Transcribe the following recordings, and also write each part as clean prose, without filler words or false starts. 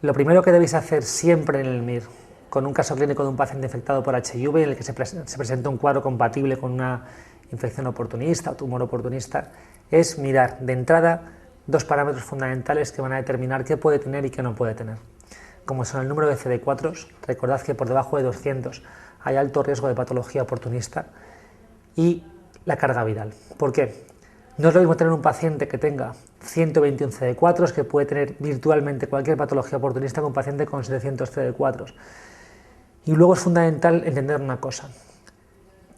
Lo primero que debéis hacer siempre en el MIR, con un caso clínico de un paciente infectado por HIV en el que se presenta un cuadro compatible con una infección oportunista o tumor oportunista, es mirar de entrada dos parámetros fundamentales que van a determinar qué puede tener y qué no puede tener, como son el número de CD4, recordad que por debajo de 200 hay alto riesgo de patología oportunista, y la carga viral. ¿Por qué? No es lo mismo tener un paciente que tenga 121 CD4, que puede tener virtualmente cualquier patología oportunista, que un paciente con 700 CD4. Y luego es fundamental entender una cosa: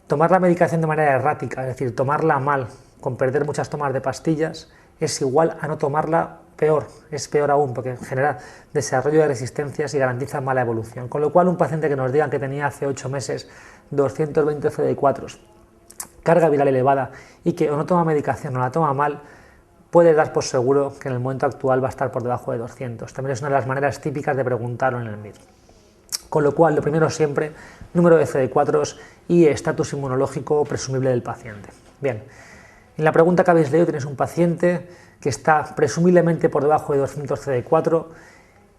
tomar la medicación de manera errática, es decir, tomarla mal, con perder muchas tomas de pastillas, es igual a no tomarla peor, es peor aún, porque genera desarrollo de resistencias y garantiza mala evolución. Con lo cual, un paciente que nos digan que tenía hace 8 meses 220 CD4, carga viral elevada, y que o no toma medicación o la toma mal, puede dar por seguro que en el momento actual va a estar por debajo de 200. También es una de las maneras típicas de preguntarlo en el MIR. Con lo cual, lo primero siempre, número de CD4 y estatus inmunológico presumible del paciente. Bien, en la pregunta que habéis leído tenéis un paciente que está presumiblemente por debajo de 200 CD4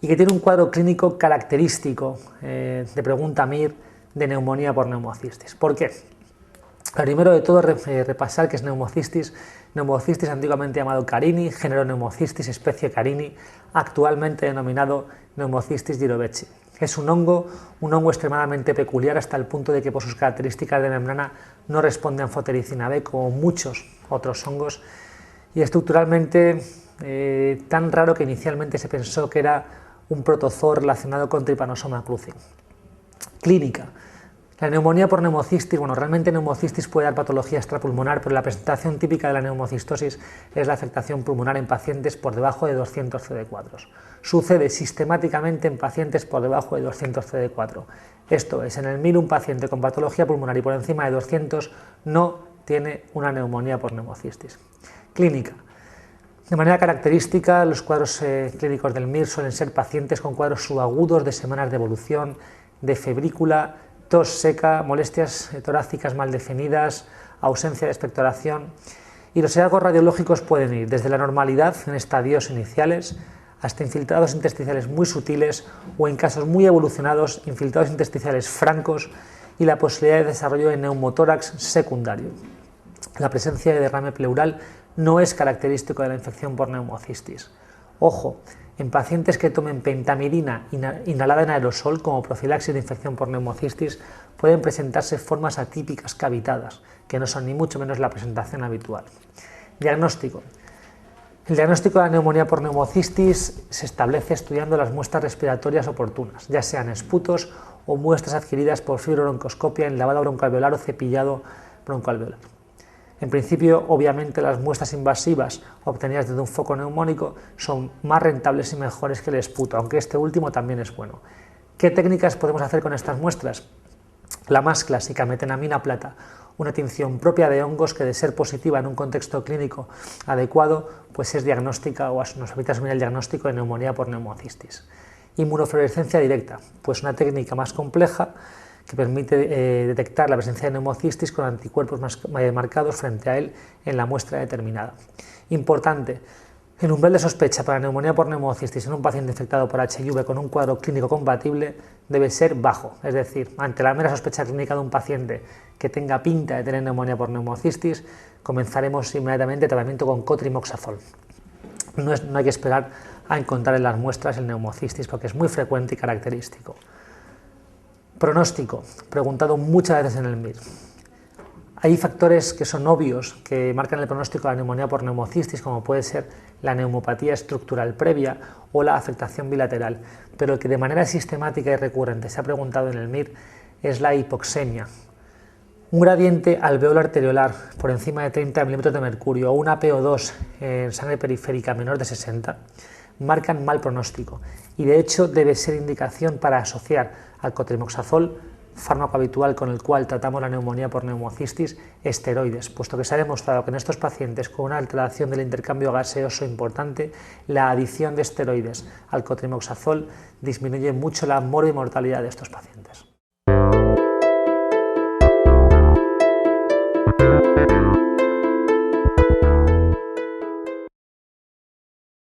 y que tiene un cuadro clínico característico de pregunta MIR de neumonía por neumocistis. ¿Por qué? Lo primero de todo, repasar qué es neumocistis. Neumocistis, antiguamente llamado Carini, género Neumocistis, especie Carini, actualmente denominado Neumocistis girovecii. Es un hongo extremadamente peculiar, hasta el punto de que por sus características de membrana no responde a anfotericina B como muchos otros hongos, y estructuralmente tan raro que inicialmente se pensó que era un protozoo relacionado con Trypanosoma cruzi. Clínica. La neumonía por neumocistis, realmente neumocistis puede dar patología extrapulmonar, pero la presentación típica de la neumocistosis es la afectación pulmonar en pacientes por debajo de 200 CD4. Sucede sistemáticamente en pacientes por debajo de 200 CD4. Esto es, en el MIR un paciente con patología pulmonar y por encima de 200 no tiene una neumonía por neumocistis. Clínica. De manera característica, los cuadros clínicos del MIR suelen ser pacientes con cuadros subagudos de semanas de evolución, de febrícula, tos seca, molestias torácicas mal definidas, ausencia de expectoración, y los hallazgos radiológicos pueden ir desde la normalidad en estadios iniciales hasta infiltrados intersticiales muy sutiles o, en casos muy evolucionados, infiltrados intersticiales francos y la posibilidad de desarrollo de neumotórax secundario. La presencia de derrame pleural no es característico de la infección por neumocistis. Ojo, en pacientes que tomen pentamidina inhalada en aerosol como profilaxis de infección por neumocistis pueden presentarse formas atípicas cavitadas, que no son ni mucho menos la presentación habitual. Diagnóstico. El diagnóstico de la neumonía por neumocistis se establece estudiando las muestras respiratorias oportunas, ya sean esputos o muestras adquiridas por fibrobroncoscopia en lavado broncoalveolar o cepillado broncoalveolar. En principio, obviamente, las muestras invasivas obtenidas desde un foco neumónico son más rentables y mejores que el esputo, aunque este último también es bueno. ¿Qué técnicas podemos hacer con estas muestras? La más clásica, metenamina plata, una tinción propia de hongos que, de ser positiva en un contexto clínico adecuado, pues es diagnóstica o nos permite asumir el diagnóstico de neumonía por neumocistis. Inmunofluorescencia directa, pues una técnica más compleja que permite detectar la presencia de neumocistis con anticuerpos más marcados frente a él en la muestra determinada. Importante, el umbral de sospecha para neumonía por neumocistis en un paciente infectado por HIV con un cuadro clínico compatible debe ser bajo, es decir, ante la mera sospecha clínica de un paciente que tenga pinta de tener neumonía por neumocistis, comenzaremos inmediatamente tratamiento con cotrimoxazol. No hay que esperar a encontrar en las muestras el neumocistis porque es muy frecuente y característico. Pronóstico, preguntado muchas veces en el MIR. Hay factores que son obvios que marcan el pronóstico de la neumonía por neumocistis, como puede ser la neumopatía estructural previa o la afectación bilateral, pero el que de manera sistemática y recurrente se ha preguntado en el MIR es la hipoxemia. Un gradiente alveolar arteriolar por encima de 30 milímetros de mercurio o una PO2 en sangre periférica menor de 60 marcan mal pronóstico, y de hecho debe ser indicación para asociar al cotrimoxazol, fármaco habitual con el cual tratamos la neumonía por neumocistis, esteroides, puesto que se ha demostrado que en estos pacientes con una alteración del intercambio gaseoso importante, la adición de esteroides al cotrimoxazol disminuye mucho la morbimortalidad de estos pacientes.